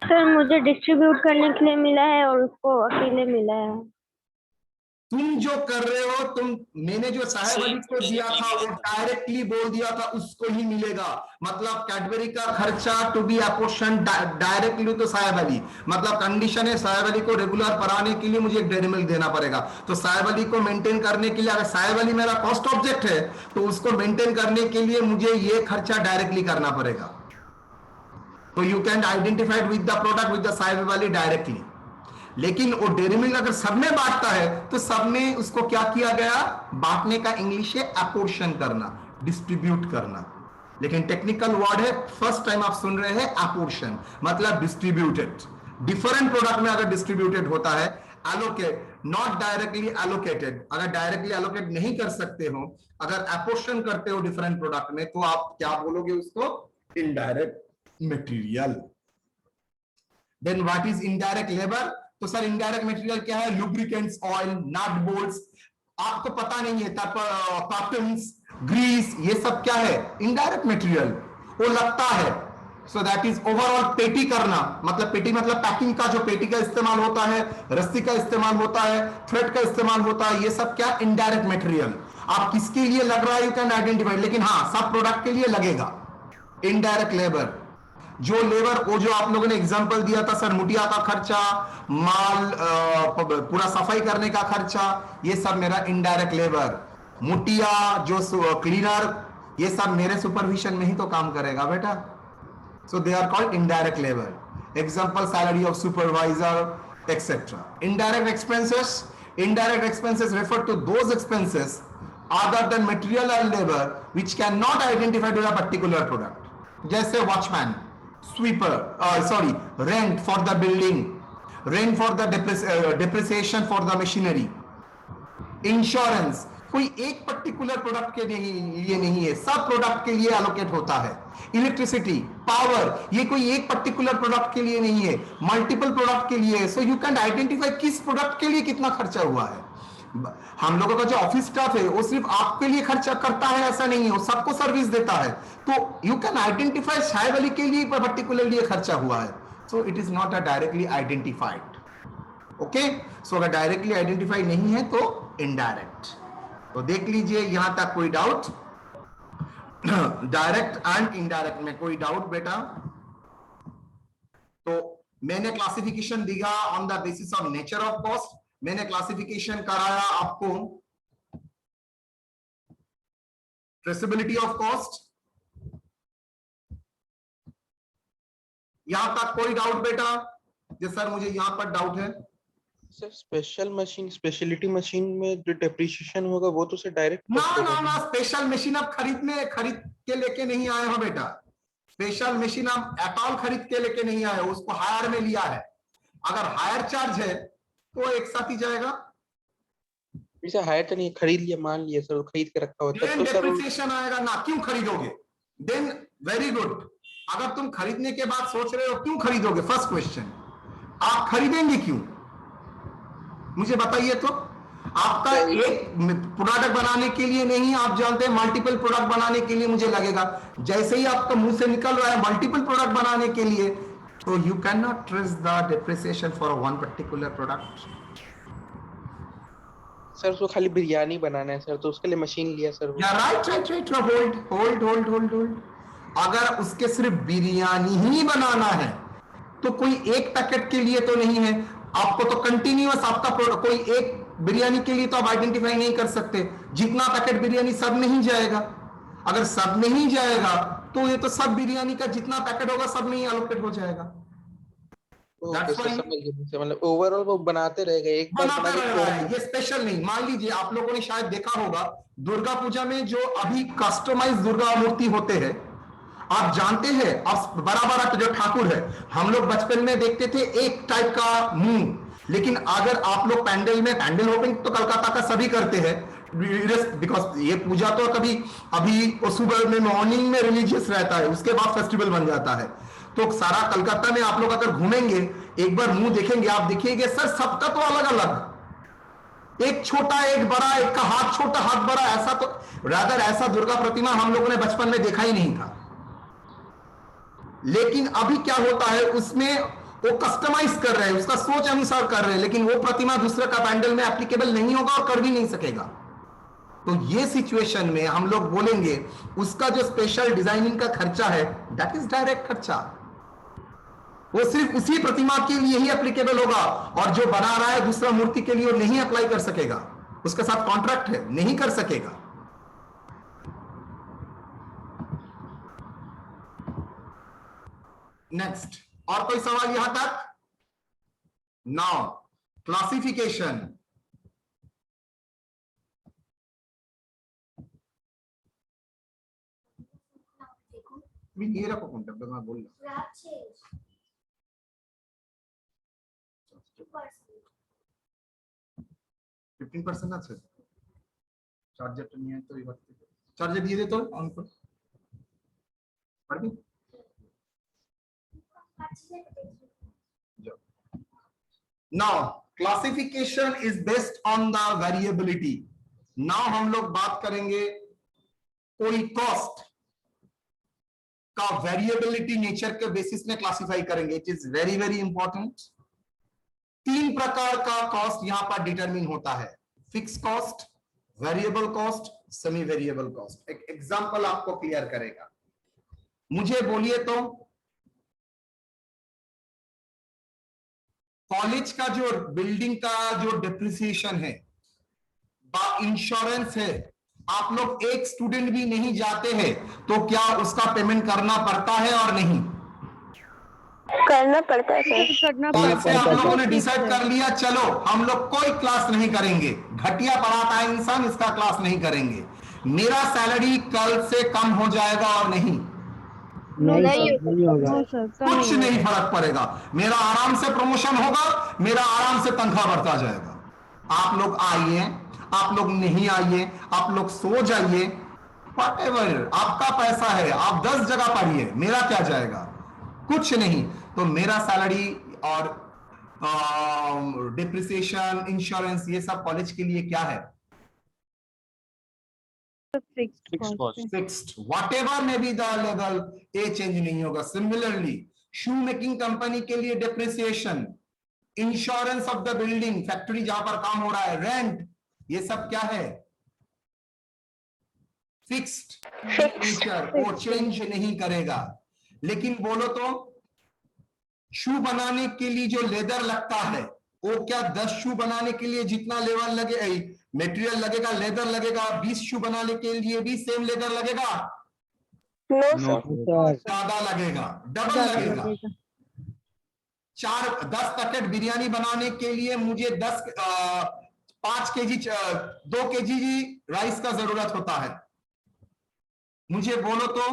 C: सर मुझे डिस्ट्रीब्यूट करने के लिए मिला है और उसको अकेले मिला है।
A: तुम जो कर रहे हो, मैंने जो साहेब अली को दिया था वो डायरेक्टली बोल दिया था उसको ही मिलेगा। मतलब कैडबरी का खर्चा टू बी अपोर्शन डायरेक्टली तो साहेब अली, मतलब कंडीशन है साहेब अली को रेगुलर पढ़ाने के लिए मुझे एक डेयरी मिल्क देना पड़ेगा। तो साहेब अली को मेंटेन करने के लिए, अगर साहेब अली मेरा कॉस्ट ऑब्जेक्ट है तो उसको मेंटेन करने के लिए मुझे ये खर्चा डायरेक्टली करना पड़ेगा। तो you can identified with the product with the Saheb Ali directly. लेकिन वो डेयरी मिल्क अगर सब में बांटता है तो सब में उसको क्या किया गया? बांटने का इंग्लिश है अपोर्शन करना, डिस्ट्रीब्यूट करना। लेकिन टेक्निकल वर्ड है, फर्स्ट टाइम आप सुन रहे हैं, अपोर्शन मतलब डिस्ट्रीब्यूटेड। डिफरेंट प्रोडक्ट में अगर डिस्ट्रीब्यूटेड होता है, एलोकेट, नॉट डायरेक्टली एलोकेटेड। अगर डायरेक्टली एलोकेट नहीं कर सकते हो, अगर अपोर्शन करते हो डिफरेंट प्रोडक्ट में, तो आप क्या बोलोगे उसको? Indirect material. Then what is indirect labour? तो सर इनडायरेक्ट मटेरियल क्या है? Lubricants, oil, nut bolts. आपको पता नहीं है, कॉटन्स, ग्रीस, ये सब क्या है? Indirect material. वो लगता है। सो दैट इज ओवरऑल पेटी करना, मतलब पेटी मतलब पैकिंग का जो पेटी का इस्तेमाल होता है, रस्सी का इस्तेमाल होता है, थ्रेड का इस्तेमाल होता है, ये सब क्या? Indirect material. आप किसके लिए लग रहा है यू कैन आइडेंटिफाई, लेकिन हाँ सब प्रोडक्ट के लिए लगेगा। इनडायरेक्ट लेबर, जो लेबर, वो जो आप लोगों ने एग्जांपल दिया था सर, मुटिया का खर्चा, माल पूरा सफाई करने का खर्चा, ये सब मेरा इनडायरेक्ट लेबर। मुटिया जो क्लीनर, ये सब मेरे सुपरविजन में ही तो काम करेगा बेटा। So they are called indirect labour. Example salary of supervisor etcetera. Indirect expenses refer to those expenses other than material and labor which cannot identify to a particular product. जैसे watchman, sweeper, rent for the building, rent for the depreciation for the machinery, insurance. कोई एक particular product के लिए नहीं है, सब product के लिए एलोकेट होता है। इलेक्ट्रिसिटी, पावर, ये कोई एक पर्टिकुलर प्रोडक्ट के लिए नहीं है, मल्टीपल प्रोडक्ट के लिए है। सो यू कैन आइडेंटिफाई किस प्रोडक्ट के लिए कितना खर्चा हुआ है। हम लोगों का जो ऑफिस स्टाफ है वो सिर्फ आपके लिए खर्चा करता है ऐसा नहीं है, वो सबको सर्विस देता है। तो you can identify Saheb Ali के लिए पर्टिकुलरली खर्चा हुआ है, so it is not a directly identified. Okay, so अगर डायरेक्टली आइडेंटिफाई नहीं है तो इनडायरेक्ट। तो देख लीजिए यहां तक कोई डाउट? डायरेक्ट एंड इनडायरेक्ट में कोई डाउट बेटा? तो मैंने क्लासिफिकेशन दिया on the basis of nature of cost, मैंने क्लासिफिकेशन कराया आपको ट्रेसेबिलिटी ऑफ कॉस्ट। यहां तक कोई डाउट बेटा? जी सर मुझे यहां पर डाउट है।
F: Sir special machine, speciality machine में जो डेप्रिसिएशन होगा वो तो सर डायरेक्ट
A: ना स्पेशल मशीन आप खरीद के लेके नहीं आए हो बेटा। स्पेशल मशीन आप एटॉल खरीद के लेके नहीं आए हो, उसको हायर में लिया है। अगर हायर चार्ज है तो एक साथ ही जाएगा।
F: सर हायर तो नहीं, खरीद लिया, मान लिया सर, खरीद के रखा होता
A: देन
F: तो सर
A: डेप्रिसिएशन आएगा ना, क्यों खरीदोगे? देन वेरी गुड, अगर तुम खरीदने के बाद सोच रहे हो क्यों खरीदोगे, फर्स्ट क्वेश्चन, आप खरीदेंगे क्यों मुझे बताइए तो। आपका एक प्रोडक्ट बनाने के लिए नहीं, आप जानते हैं मल्टीपल प्रोडक्ट बनाने के लिए मुझे लगेगा। जैसे ही आपका मुंह से निकल रहा है मल्टीपल प्रोडक्ट बनाने के लिए, तो you can not trace the depreciation for one particular product.
F: Sir उसको खाली बिरयानी बनाना है सर, तो उसके लिए मशीन लिया सर।
A: Right, hold. अगर उसके सिर्फ बिरयानी ही बनाना है तो कोई एक पैकेट के लिए तो नहीं है, आपको तो कंटिन्यूअस आपका कोई एक बिरयानी के लिए तो आप आइडेंटिफाई नहीं कर सकते। जितना पैकेट बिरयानी सब नहीं जाएगा, अगर सब नहीं जाएगा तो ये तो सब बिरयानी का जितना पैकेट होगा सब में ही एलोकेट हो जाएगा।
F: मतलब ओवरऑल वो बनाते रहेगा, एक बार
A: बनाते ये स्पेशल नहीं। मान लीजिए आप लोगों ने शायद देखा होगा दुर्गा पूजा में जो अभी कस्टमाइज दुर्गा मूर्ति होते हैं, आप जानते हैं अब बराबर जो ठाकुर है, हम लोग बचपन में देखते थे एक टाइप का मुंह, लेकिन अगर आप लोग पैंडल होपिंग तो कलकत्ता का सभी करते हैं, बिकॉज ये पूजा तो कभी अभी सुबह में मॉर्निंग में रिलीजियस रहता है, उसके बाद फेस्टिवल बन जाता है। तो सारा कलकत्ता में आप लोग अगर घूमेंगे एक बार मुंह देखेंगे, आप देखिएगा सर सबका तो अलग अलग, एक छोटा एक बड़ा, एक का हाथ छोटा हाथ बड़ा, ऐसा तो रादर ऐसा दुर्गा प्रतिमा हम लोगों ने बचपन में देखा ही नहीं था। लेकिन अभी क्या होता है उसमें वो कस्टमाइज कर रहे हैं, उसका सोच अनुसार कर रहे हैं, लेकिन वो प्रतिमा दूसरे का पैंडल में एप्लीकेबल नहीं होगा और कर भी नहीं सकेगा। तो ये सिचुएशन में हम लोग बोलेंगे उसका जो स्पेशल डिजाइनिंग का खर्चा है दैट इज डायरेक्ट खर्चा, वो सिर्फ उसी प्रतिमा के लिए ही एप्लीकेबल होगा, और जो बना रहा है दूसरा मूर्ति के लिए वो नहीं अप्लाई कर सकेगा, उसके साथ कॉन्ट्रैक्ट है, नहीं कर सकेगा। नेक्स्ट, और कोई सवाल यहां तक? Now classification. ये रखो कॉन्टेक्ट, मैं बोल रहा 15% আছে চার্জারটা নিয়ে তো এবার চার্জার দিয়ে দে তো অন কর পারবি। Now classification is based on the variability. Now हम लोग बात करेंगे कोई कॉस्ट का वेरिएबिलिटी नेचर के बेसिस में क्लासिफाई करेंगे। It is very very important. तीन प्रकार का कॉस्ट यहां पर डिटरमिन होता है, fix cost, variable cost, semi variable cost. एक एग्जांपल आपको क्लियर करेगा। मुझे बोलिए तो कॉलेज का जो बिल्डिंग का जो डिप्रिसिएशन है, इंश्योरेंस है, आप लोग एक स्टूडेंट भी नहीं जाते हैं तो क्या उसका पेमेंट करना पड़ता है और नहीं?
D: करना पड़ता है
A: सर। आप लोगों ने डिसाइड कर लिया चलो हम लोग कोई क्लास नहीं करेंगे, घटिया पढ़ाता है इंसान, इसका क्लास नहीं करेंगे, मेरा सैलरी कल से कम हो जाएगा और नहीं
C: होगा
A: कुछ नहीं फर्क पड़ेगा, मेरा आराम से प्रमोशन होगा, मेरा आराम से तनख्वाह बढ़ता जाएगा। आप लोग आइए, आप लोग नहीं आइए, आप लोग सो जाइए, व्हाटएवर, आपका पैसा है, आप 10 जगह पढ़िए, मेरा क्या जाएगा? कुछ नहीं। तो मेरा सैलरी और डिप्रिसिएशन, इंश्योरेंस, ये सब कॉलेज के लिए क्या है?
C: Fixed
B: fixed
C: cost
B: cost.
A: Fixed, what ever may be the level, ये चेंज नहीं होगा। सिमिलरली शू मेकिंग कंपनी के लिए depreciation, insurance of the building, factory जहां पर काम हो रहा है, रेंट, ये सब क्या है? फिक्स्ड नेचर, वो चेंज नहीं करेगा। लेकिन बोलो तो शू बनाने के लिए जो लेदर लगता है, वो क्या 10 शू बनाने के लिए जितना लेवल लगे मटेरियल लगेगा, लेदर लगेगा, 20 शू बनाने के लिए भी सेम लेदर लगेगा?
B: नो
A: ज्यादा लगेगा, डबल
C: ज्यादा
A: लगेगा।
C: लगेगा।
A: 10 पैकेट बिरयानी बनाने के लिए मुझे 5 केजी 2 केजी राइस का जरूरत होता है। मुझे बोलो तो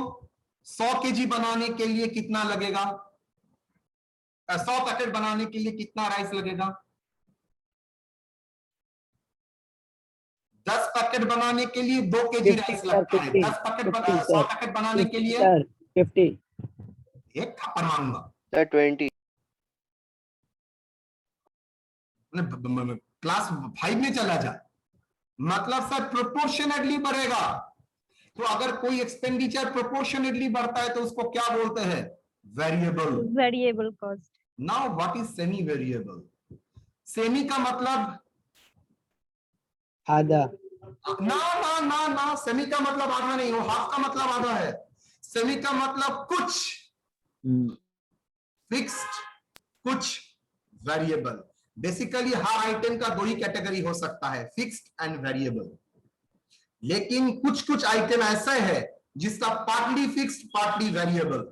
A: 100 केजी बनाने के लिए कितना लगेगा? 100 पैकेट बनाने के लिए कितना राइस लगेगा? 10 पैकेट बनाने के लिए 2 केजी राइस लगता है। 10 पैकेट 100 पैकेट बनाने के लिए
G: 50
A: एक थप्पड़ मारूंगा।
E: सर 20।
A: क्लास 5 में चला जाए, मतलब सर प्रोपोर्शनेटली बढ़ेगा। तो अगर कोई एक्सपेंडिचर प्रोपोर्शनेटली बढ़ता है तो उसको क्या बोलते हैं? Variable.
C: Variable cost.
A: Now what is semi variable? Semi का मतलब
G: आधा
A: ना ना ना ना, सेमी का मतलब आधा नहीं, वो हाफ का मतलब आधा है। सेमी का मतलब कुछ फिक्स्ड, कुछ वेरिएबल। बेसिकली हर आइटम का 2 ही कैटेगरी हो सकता है, फिक्स्ड एंड वेरिएबल। लेकिन कुछ कुछ आइटम ऐसा है जिसका पार्टली फिक्स्ड पार्टली वेरिएबल।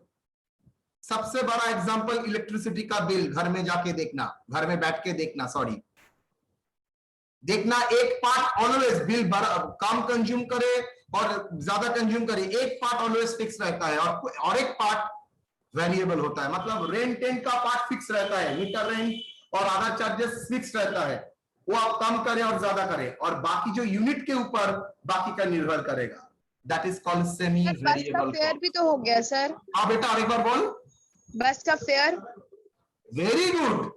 A: सबसे बड़ा एग्जांपल इलेक्ट्रिसिटी का बिल, घर में जाके देखना, घर में बैठ के देखना, सॉरी देखना, एक पार्ट ऑलवेज बिल कम कंज्यूम करे और ज्यादा कंज्यूम करे, एक पार्ट ऑलवेज फिक्स रहता है और एक पार्ट वेरिएबल होता है। मतलब रेंट का पार्ट फिक्स रहता है, मीटर रेंट और अदर चार्जेस फिक्स रहता है, वो आप कम करें और ज्यादा करें, और बाकी जो यूनिट के ऊपर बाकी का निर्भर करेगा। That is called semi
D: sir, बस का
A: वेरिएबल।
D: फेयर भी तो हो गया सर।
A: हाँ बेटा, और एक बार बोल।
D: बस का फेयर।
A: वेरी गुड,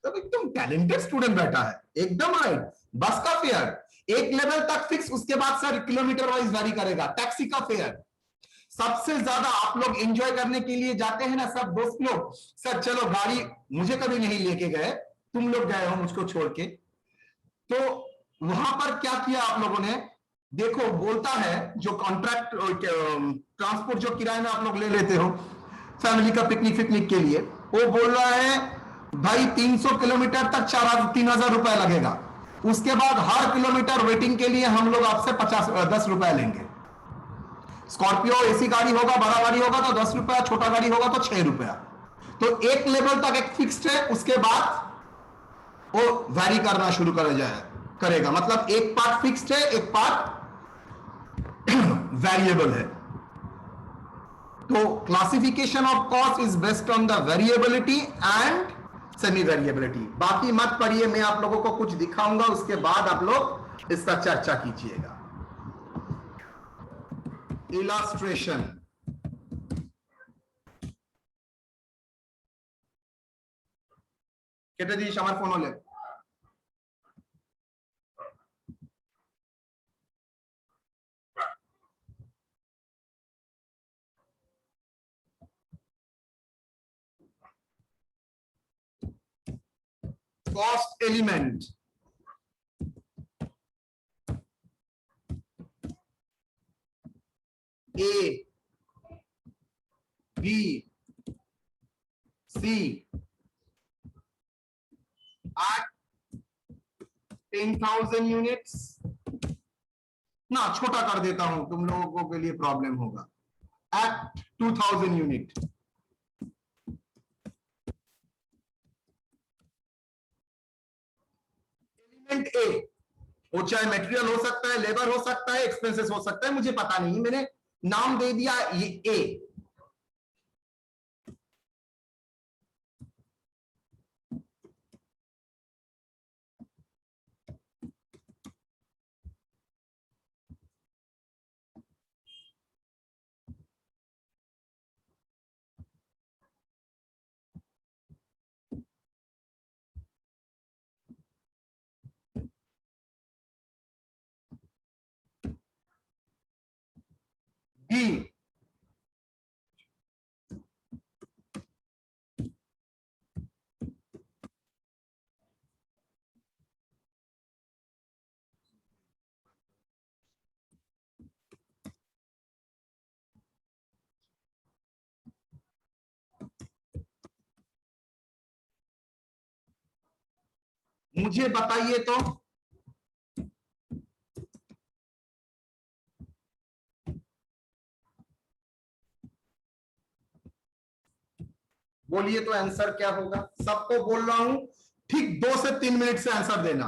A: तब एकदम टैलेंटेड स्टूडेंट बैठा है, एकदम राइट। बस का फेयर एक लेवल तक फिक्स, उसके बाद सर किलोमीटर वाइज वेरी करेगा। टैक्सी का फेयर सबसे ज्यादा आप लोग एंजॉय करने के लिए जाते हैं ना सब दोस्त लोग, सर चलो गाड़ी, मुझे कभी नहीं लेके गए, तुम लोग गए हो मुझको छोड़ के, तो वहां पर क्या किया आप लोगों ने? देखो बोलता है जो कॉन्ट्रैक्ट ट्रांसपोर्ट जो किराए में आप लोग ले लेते हो फैमिली का पिकनिक के लिए, वो बोल रहा है भाई 300 किलोमीटर तक 3,000 रुपए लगेगा, उसके बाद हर किलोमीटर वेटिंग के लिए हम लोग आपसे 10 रुपए लेंगे। स्कॉर्पियो एसी गाड़ी होगा, बड़ा गाड़ी होगा तो 10 रुपया, छोटा गाड़ी होगा तो 6 रुपया। तो एक लेवल तक एक फिक्स्ड है, उसके बाद वो वैरी करना शुरू करेगा। मतलब एक पार्ट फिक्स्ड है, एक पार्ट वेरिएबल है। तो classification of cost is based on the variability and semi variability. बाकी मत पढ़िए, मैं आप लोगों को कुछ दिखाऊंगा, उसके बाद आप लोग इसका चर्चा कीजिएगा। इलस्ट्रेशन, কেটে দিস আমার ফোন হলে। cost element, A, B, C at 10,000 units. ना छोटा कर देता हूं, तुम लोगों के लिए प्रॉब्लम होगा। एट 2,000 यूनिट, एलिमेंट ए, वो चाहे मटेरियल हो सकता है, लेबर हो सकता है, एक्सपेंसेस हो सकता है, मुझे पता नहीं, मैंने नाम दे दिया ये ए। बी, मुझे बताइए तो बोलिए तो आंसर क्या होगा? सबको बोल रहा हूं, ठीक 2 से 3 मिनट से आंसर देना।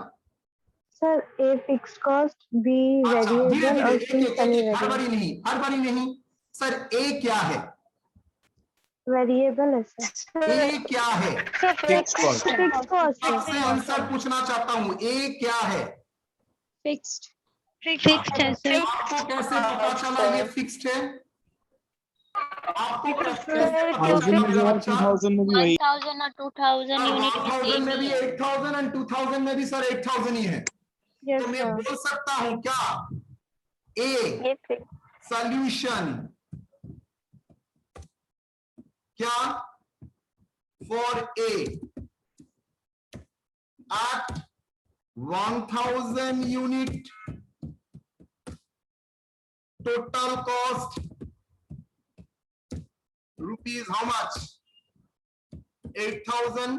C: Sir A fix cost, B
A: अच्छा, धीरे
C: वेरिएबल
A: धीरे,
C: और
A: एक
C: सी
A: एक
C: सेमी
A: एक, हर बारी
C: वेरिएबल।
A: नहीं, हर बारी नहीं। सर ए क्या है?
C: वेरिएबल है सर।
A: ए क्या है?
B: Fix cost.
C: फिक्स कॉस्ट है।
A: सबसे आंसर पूछना चाहता हूं, ए क्या है?
D: फिक्स्ड।
C: फिक्स्ड है सर।
A: आपको कैसे पता चला ये फिक्स्ड है? आपको कैसे पता
B: थाउजेंड
A: चला
B: में भी
A: मेरा
B: और
A: बच्चा?
B: 2000 में भी वही।
C: 1000 और 2000 यूनिट में
A: 1000
C: सेम
A: में
C: ही
A: भी
C: है।
A: 8000 एंड 2000 में भी सर 8000 ही है।
C: यस
A: तो मैं
C: सर।
A: बोल सकता हूं क्या, ए
C: ये फिक्स।
A: सॉल्यूशन क्या for a at 1000 unit total cost rupees how much? 8000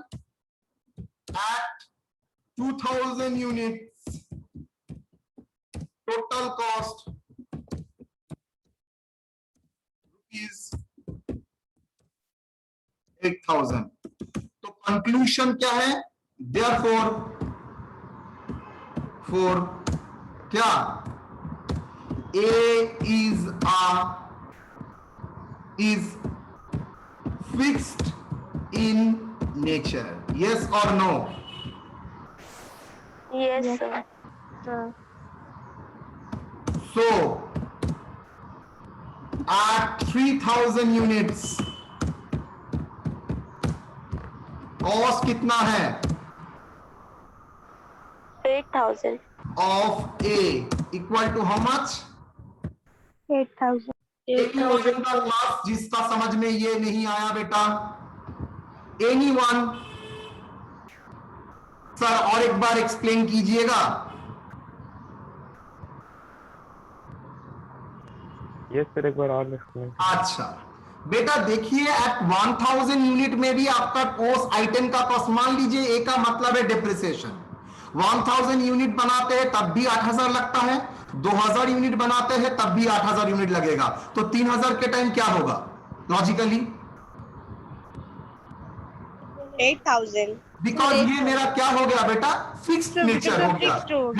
A: at 2000 units total cost rupees 8000। तो कंक्लूजन क्या है? Therefore for क्या A is fixed in nature, yes or no?
C: Yes sir.
A: So at 3000 units cost कितना है
C: 8000।
A: of A equal to how much?
C: 8000।
A: Anyone का class जिसका समझ में ये नहीं आया बेटा? Anyone? सर और एक बार एक्सप्लेन कीजिएगा।
F: यस सर, एक बार और एक्सप्लेन।
A: अच्छा बेटा देखिए, एट 1000 यूनिट में भी आपका कॉस्ट आइटम का कॉस्ट, मान लीजिए ए का मतलब है डिप्रिसिएशन। 1000 यूनिट बनाते हैं तब भी 8000 लगता है, 2000 यूनिट बनाते हैं तब भी 8000 यूनिट लगेगा, तो 3000 के टाइम क्या होगा लॉजिकली?
D: 8000।
A: बिकॉज ये मेरा क्या हो गया बेटा, फिक्स्ड नेचर हो गया,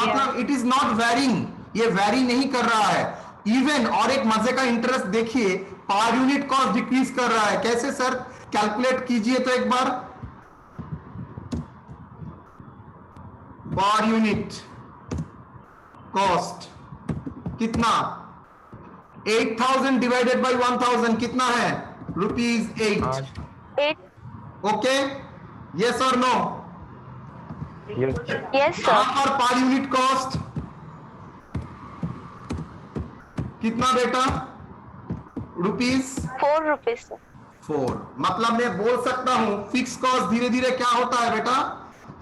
A: मतलब इट इज नॉट वेरिंग, ये वेरी नहीं कर रहा है इवन। और एक मजे का इंटरेस्ट देखिए, पर यूनिट कॉस्ट डिक्रीज कर रहा है। कैसे सर? कैलकुलेट कीजिए तो एक बार। पर यूनिट कॉस्ट कितना? 8000 डिवाइडेड बाय 1000 कितना है? ₹8।
C: 8।
A: ओके, यस और नो?
C: यस
A: यहां
C: सर।
A: पर पर यूनिट कॉस्ट कितना बेटा? ₹4।
C: 4।
A: मतलब मैं बोल सकता हूं फिक्स कॉस्ट धीरे धीरे क्या होता है बेटा?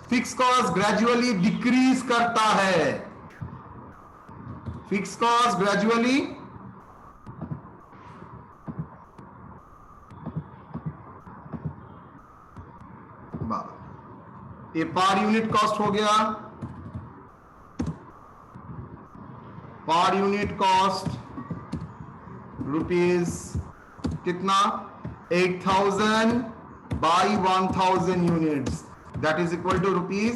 A: फिक्स कॉस्ट ग्रेजुअली डिक्रीज करता है। फिक्स कॉस्ट ग्रेजुअली ये पर यूनिट कॉस्ट हो गया। पर यूनिट कॉस्ट रुपीज कितना? 8000 by 1000 units, that is equal to ₹8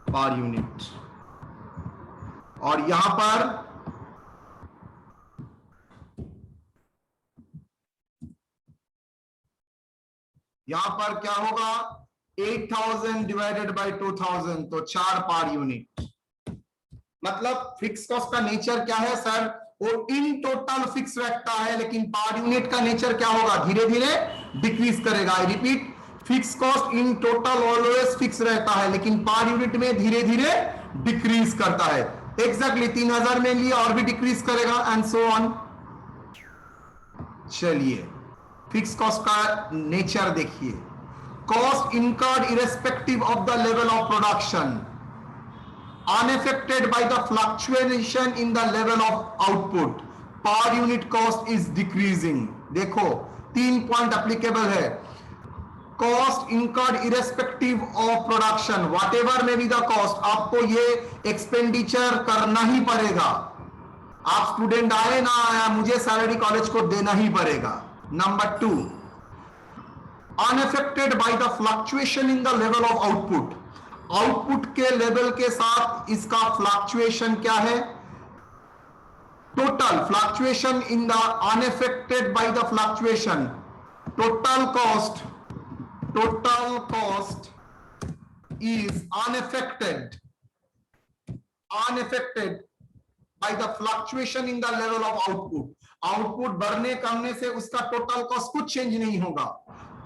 A: per unit. और यहां पर क्या होगा? 8000 डिवाइडेड बाई 2000, तो 4 पर यूनिट। मतलब फिक्स कॉस्ट का नेचर क्या है सर? वो इन टोटल फिक्स रखता है, लेकिन पर यूनिट का नेचर क्या होगा? धीरे धीरे डिक्रीज करेगा। I repeat, fix cost in total always fix रहता है, लेकिन पर यूनिट में धीरे धीरे डिक्रीज करता है। एग्जैक्टली 3000 में लिए और भी डिक्रीज करेगा एंड सो ऑन। चलिए फिक्स कॉस्ट का नेचर देखिए, cost incurred irrespective of the level of production unaffected by the fluctuation in the level of output, per unit cost is decreasing। देखो 3 पॉइंट एप्लीकेबल है, cost incurred irrespective of production, what ever may be the cost, आपको ये expenditure करना ही पड़ेगा। आप student आए ना आया, मुझे सैलरी कॉलेज को देना ही पड़ेगा। Number 2, unaffected by the fluctuation in the level of output, output के लेवल के साथ इसका फ्लक्चुएशन क्या है, total fluctuation in the unaffected by the fluctuation, total cost is unaffected by the fluctuation in the level of output. Output बढ़ने कमने से उसका total cost कुछ चेंज नहीं होगा।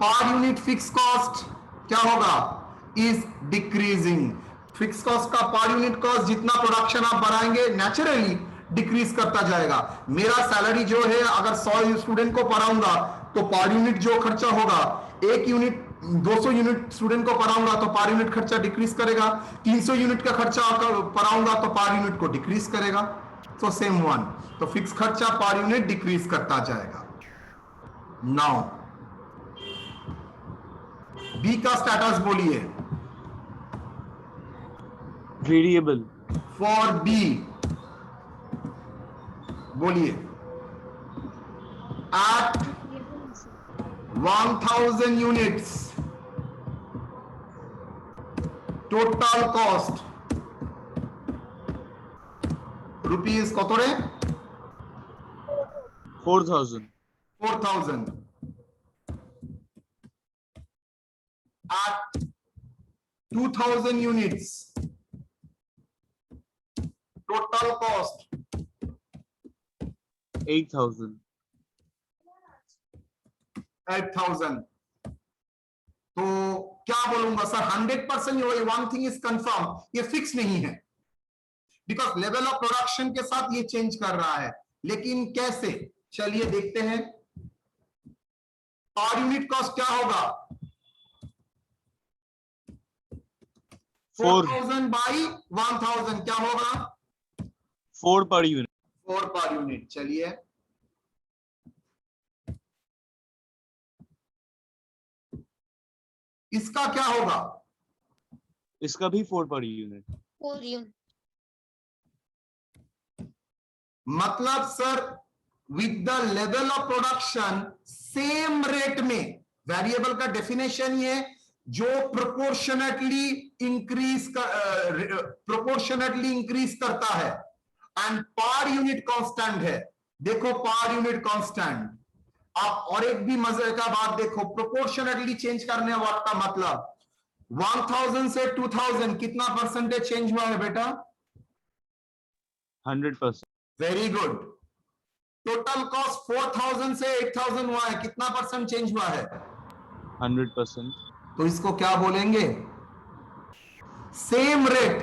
A: पर यूनिट फिक्स कॉस्ट क्या होगा, इज डिक्रीजिंग। फिक्स कॉस्ट का per unit cost जितना प्रोडक्शन आप बढ़ाएंगे नेचुरली डिक्रीज करता जाएगा। मेरा सैलरी जो है अगर 100 स्टूडेंट को पढ़ाऊंगा तो पर यूनिट जो खर्चा होगा, 1 यूनिट 200 यूनिट स्टूडेंट को पढ़ाऊंगा तो पर यूनिट खर्चा डिक्रीज करेगा, 300 यूनिट का खर्चा पढ़ाऊंगा तो पर यूनिट को डिक्रीज करेगा। तो सेम वन, तो फिक्स खर्चा पर यूनिट डिक्रीज करता जाएगा। नाउ बी का स्टेटस बोलिए,
B: वेरिएबल।
A: फॉर बी बोलिए, at 1000 units total cost rupees कत रे, 4000 at 2000 units total cost
B: 8000।
A: 8000। तो क्या बोलूंगा sir, 100% one thing is confirm, ये फिक्स नहीं है बिकॉज लेवल ऑफ प्रोडक्शन के साथ ये चेंज कर रहा है। लेकिन कैसे, चलिए देखते हैं। पर यूनिट कॉस्ट क्या होगा, 4000 बाई 1000 क्या होगा,
B: 4 पर यूनिट।
A: 4 per unit. चलिए इसका क्या होगा,
B: इसका भी 4 पर यूनिट।
A: मतलब sir with the level of production same rate में, वेरिएबल का डेफिनेशन ये जो प्रोपोर्शनेटली इंक्रीज करता है एंड पर यूनिट कांस्टेंट है। देखो पर यूनिट कांस्टेंट, आप और एक भी मजे का बात देखो, प्रोपोर्शनेटली चेंज करने वाला का मतलब 1000 से 2000 कितना परसेंटेज चेंज हुआ है बेटा,
B: 100%।
A: Very good. टोटल कॉस्ट 4000 से 8000 हुआ है, कितना परसेंट चेंज हुआ है,
B: 100%।
A: तो इसको क्या बोलेंगे, सेम रेट,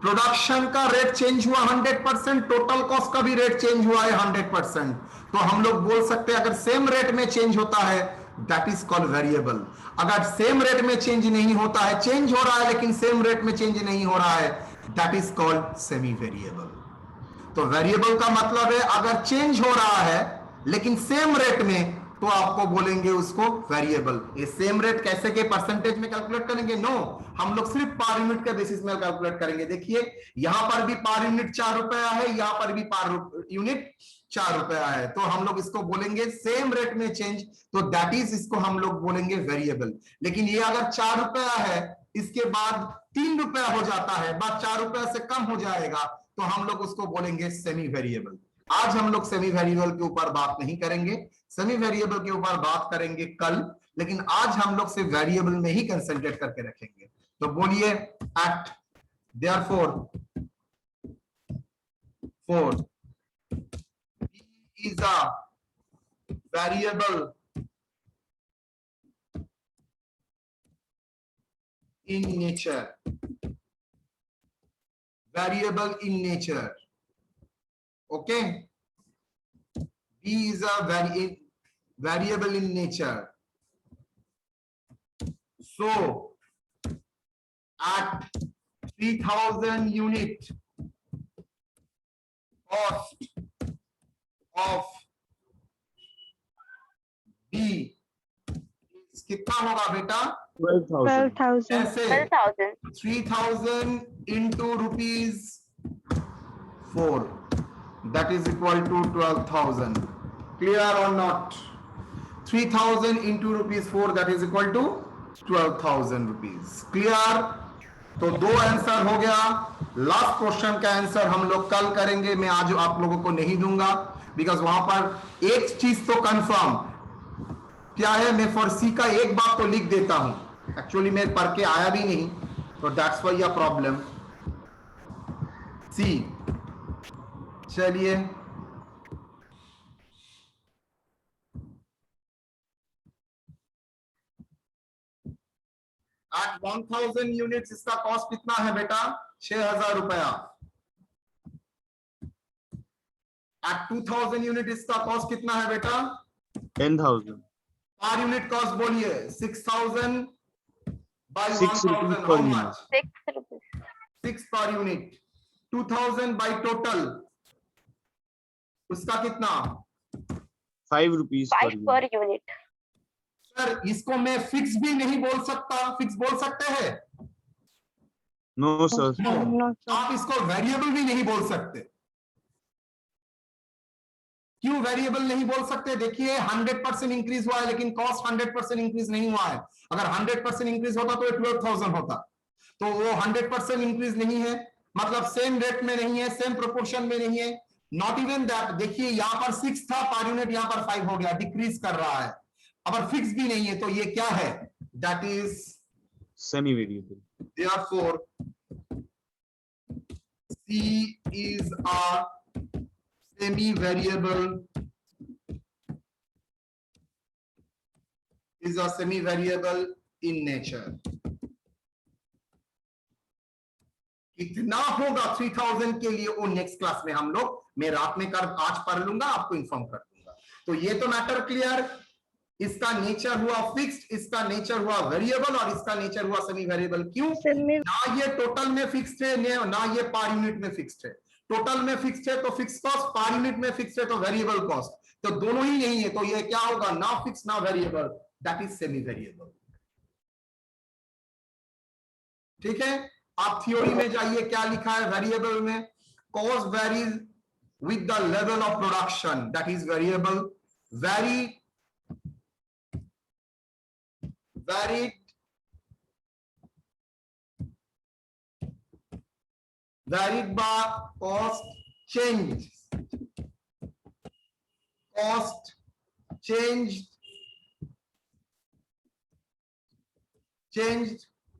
A: प्रोडक्शन का रेट चेंज हुआ 100%, टोटल कॉस्ट का भी रेट चेंज हुआ है 100%। तो हम लोग बोल सकते हैं अगर सेम रेट में चेंज होता है दैट इज कॉल्ड वेरिएबल। अगर सेम रेट में चेंज नहीं होता है, चेंज हो रहा है लेकिन सेम रेट में चेंज नहीं हो रहा है, that is called semi variable. तो वेरिएबल का मतलब है अगर चेंज हो रहा है लेकिन सेम रेट में, तो आपको बोलेंगे उसको वेरिएबल। ये सेम रेट कैसे के परसेंटेज में कैलकुलेट करेंगे, नो, हम लोग सिर्फ पर यूनिट के बेसिस में कैलकुलेट करेंगे। देखिए यहां पर भी पर यूनिट 4 रुपया है, यहां पर भी पर यूनिट 4 रुपया है, तो हम लोग इसको बोलेंगे सेम रेट में चेंज, तो दैट इज इसको हम लोग बोलेंगे वेरिएबल। लेकिन ये अगर 4 रुपया है इसके बाद 3 रुपया हो जाता है, बाद 4 रुपया से कम हो जाएगा, तो हम लोग उसको बोलेंगे सेमी वेरिएबल। आज हम लोग सेमी वेरिएबल के ऊपर बात नहीं करेंगे, सेमी वेरिएबल के ऊपर बात करेंगे कल, लेकिन आज हम लोग सिर्फ वेरिएबल में ही कंसंट्रेट करके रखेंगे। तो बोलिए at therefore four is a variable in nature, variable in nature. Okay, B is a variable in nature. So at 3000 unit cost of B is कितना होगा बेटा?
B: 12,000.
C: 12,000.
A: ऐसे 3000 into rupees 4, that is equal to 12,000. Clear or not? 3000 into rupees 4, that is equal to 12,000 rupees. Clear? तो दो answer हो गया. Last question का answer हम लोग कल करेंगे, मैं आज आप लोगों को नहीं दूंगा, बिकॉज वहां पर एक चीज तो कंफर्म क्या है, मैं फॉर सी का एक बात तो लिख देता हूं, एक्चुअली मैं पढ़ के आया भी नहीं, तो दैट्स व्हाई अ प्रॉब्लम. सी, चलिए at 1000 यूनिट्स इसका कॉस्ट कितना है बेटा? 6000 रुपया. at 2000 यूनिट इसका कॉस्ट कितना है बेटा?
B: 10,000.
A: पर यूनिट कॉस्ट बोलिए. 6000 by
B: 6
A: 1000
B: rupees
A: how
B: per unit.
A: much? 6 per unit. 2000 by total उसका कितना?
B: 5 rupees per unit.
A: सर इसको मैं फिक्स भी नहीं बोल सकता, फिक्स बोल सकते हैं?
B: No, sir.
A: No. आप इसको वेरिएबल भी नहीं बोल सकते. क्यों वेरिएबल नहीं बोल सकते? देखिए 100% इंक्रीज हुआ है, लेकिन कॉस्ट 100% इंक्रीज नहीं हुआ है. अगर 100% इंक्रीज होता तो 12,000 होता, तो वो 100% इंक्रीज नहीं है, मतलब सेम रेट में नहीं है, सेम प्रोपोर्शन में नहीं है. Not even that. देखिए यहाँ पर 6 था पर यूनिट, यहाँ पर 5 हो गया, डिक्रीज कर रहा है. अगर फिक्स भी नहीं है तो ये क्या है? That is
B: Semi variable.
A: therefore C is a semi variable, is a semi variable in nature. कितना होगा 3000 के लिए वो नेक्स्ट क्लास में हम लोग, मैं रात में कर आज पढ़ लूंगा, आपको इन्फॉर्म कर दूंगा. तो ये तो मैटर क्लियर. इसका नेचर हुआ फिक्स्ड, इसका नेचर हुआ वेरिएबल, और इसका नेचर हुआ सेमी वेरिएबल. क्यों? ना ये टोटल में फिक्स्ड है, ना ये पर यूनिट में फिक्स्ड है. टोटल में फिक्स्ड है तो फिक्स कॉस्ट, पर यूनिट में फिक्स्ड है तो वेरिएबल कॉस्ट. तो दोनों ही नहीं है, तो ये क्या होगा? ना फिक्स ना variable, that is semi variable. ठीक है, आप थ्योरी में जाइए, क्या लिखा है वेरिएबल में? Cost varies with the level of production, that is variable. varied by cost changed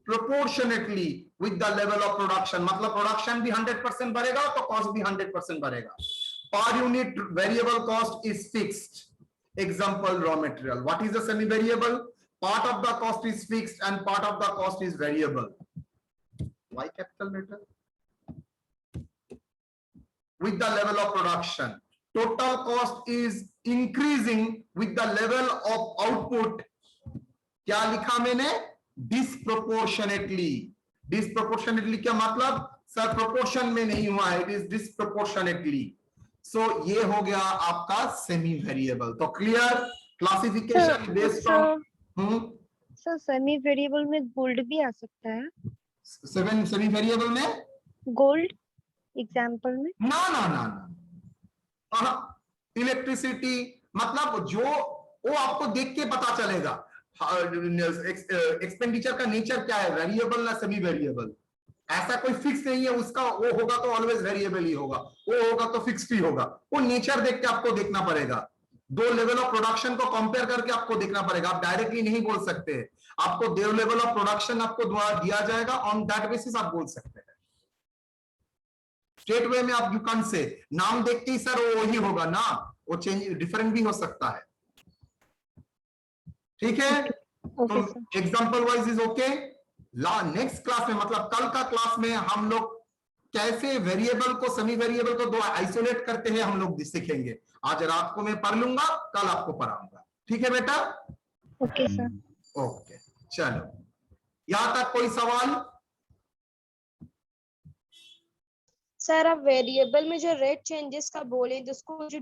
A: proportionately with the level of production. मतलब प्रोडक्शन भी 100% बढ़ेगा तो कॉस्ट भी 100% बढ़ेगा. Per unit variable cost is fixed. Example, raw material. What is the semi variable? Part of the cost is fixed and part of the cost is variable. Why capital letter? With the level of production. Total cost is increasing with the level of output. क्या लिखा मैंने? Disproportionately. Disproportionately क्या मतलब? Sir proportion में नहीं हुआ है, it is disproportionately. So ये हो गया आपका सेमी वेरिएबल. तो clear? Classification based on
C: sir semi variable में गोल्ड भी आ सकता है?
A: सेमी वेरिएबल में
C: गोल्ड एग्जांपल में?
A: ना ना ना ना. इलेक्ट्रिसिटी मतलब जो वो आपको देख के पता चलेगा. एक्सपेंडिचर का नेचर क्या है, वेरिएबल ना सेमी वेरिएबल. ऐसा कोई फिक्स नहीं है उसका, वो होगा तो ऑलवेज वेरिएबल ही होगा, वो होगा तो फिक्स्ड ही होगा. वो नेचर देख के आपको देखना पड़ेगा. दो लेवल ऑफ प्रोडक्शन को कंपेयर करके आपको देखना पड़ेगा. आप डायरेक्टली नहीं बोल सकते. आपको दो लेवल ऑफ प्रोडक्शन आपको दिया जाएगा, ऑन दैट बेसिस आप बोल सकते हैं. स्ट्रेट वे में आप यू कैन से नाम देख के ही सर वो वही होगा ना, वो चेंज डिफरेंट भी हो सकता है. ठीक है, तो example wise is okay. Next class में मतलब कल का क्लास में हम लोग कैसे वेरिएबल को सेमी वेरिएबल को दो आइसोलेट करते हैं हम लोग सीखेंगे। आज रात को मैं पढ़ लूंगा, कल आपको पढ़ाऊंगा, ठीक है बेटा?
C: Okay sir.
A: ओके, चलो यहां तक कोई सवाल?
D: सर आप वेरिएबल में जो रेट चेंजेस का बोले जिसको जो